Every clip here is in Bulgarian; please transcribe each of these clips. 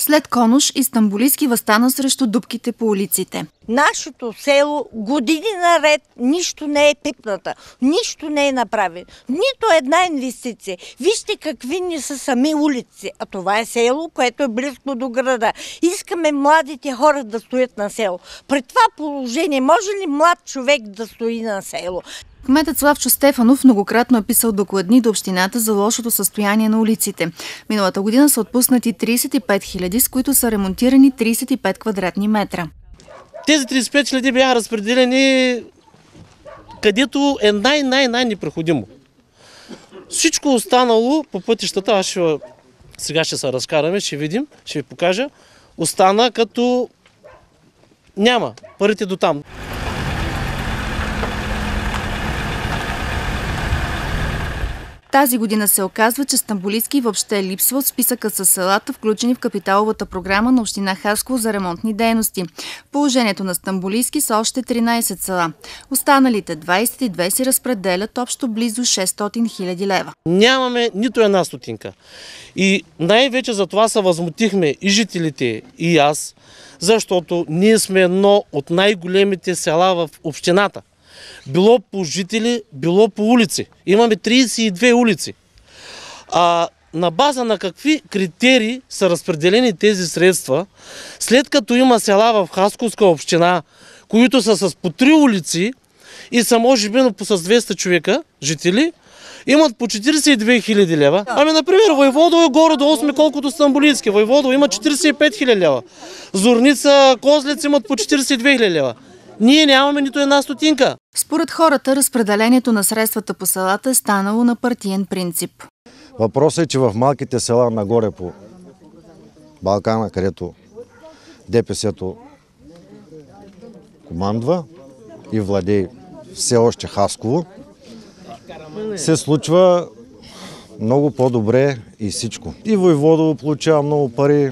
След Конуш, Истанбулийски въстана срещу дупките по улиците. Нашето село години наред нищо не е пипната, нищо не е направено. Нито една инвестиция. Вижте какви ни са сами улици. А това е село, което е близко до града. Искаме младите хора да стоят на село. При това положение може ли млад човек да стои на село? Кметът Славчо Стефанов многократно е писал докладни до общината за лошото състояние на улиците. Миналата година са отпуснати 35 000, с които са ремонтирани 35 квадратни метра. Тези 35 000 бяха разпределени където е най-непроходимо. Всичко останало по пътищата, сега ще се разкараме, ще видим, ще ви покажа, остана като няма парите до там. Тази година се оказва, че Стамболийски въобще липсва от списъка с селата, включени в капиталовата програма на община Хасково за ремонтни дейности. В положението на Стамболийски са още 13 села. Останалите 22 си разпределят общо близо 600 000 лева. Нямаме нито една стотинка. И най-вече за това се възмутихме и жителите, и аз, защото ние сме едно от най-големите села в общината. Било по жители, било по улици. Имаме 32 улици. На база на какви критерии са разпределени тези средства, след като има села в Хасковска община, които са с по 3 улици и са може би с 200 човека, жители, имат по 42 000 лева. Например, Войводово е горе до 8, колкото Стамболийски. Войводово има 45 000 лева. Зорница, Козлец имат по 42 000 лева. Ние нямаме нито една стотинка. Според хората, разпределението на средствата по селата е станало на партиен принцип. Въпросът е, че в малките села нагоре по Балкана, където ДПС-то командва и владее все още Хасково, се случва много по-добре и всичко. И Войводово получава много пари,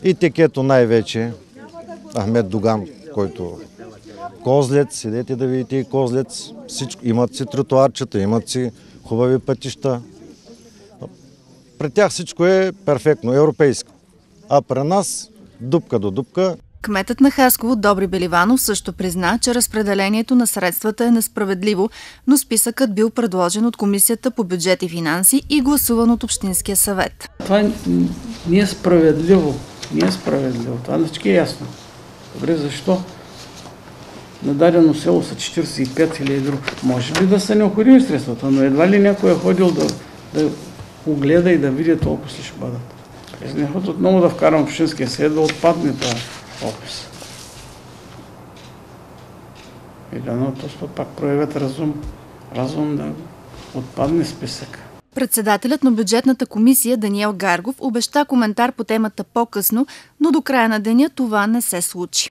и Текето най-вече, Ахмед Доган, който Козлец, идете да видите и Козлец, всичко, имат си тротуарчета, имат си хубави пътища. При тях всичко е перфектно, европейско. А при нас дупка до дупка. Кметът на Хасково Добри Беливанов също призна, че разпределението на средствата е несправедливо, но списъкът бил предложен от Комисията по бюджет и финанси и гласуван от Общинския съвет. Това не е справедливо. Не е справедливо. Това на всички е ясно. Добре, защо? На дадено село са 45 000 друг. Може би да са необходими средствата, но едва ли някой е ходил да огледа и да види толкова ли ще бъдат. През неход отново да вкарам Общинския съвет да отпадне тази опис. И дано пак проявят разум да отпадне списък. Председателят на бюджетната комисия Даниел Гаргов обеща коментар по темата по-късно, но до края на деня това не се случи.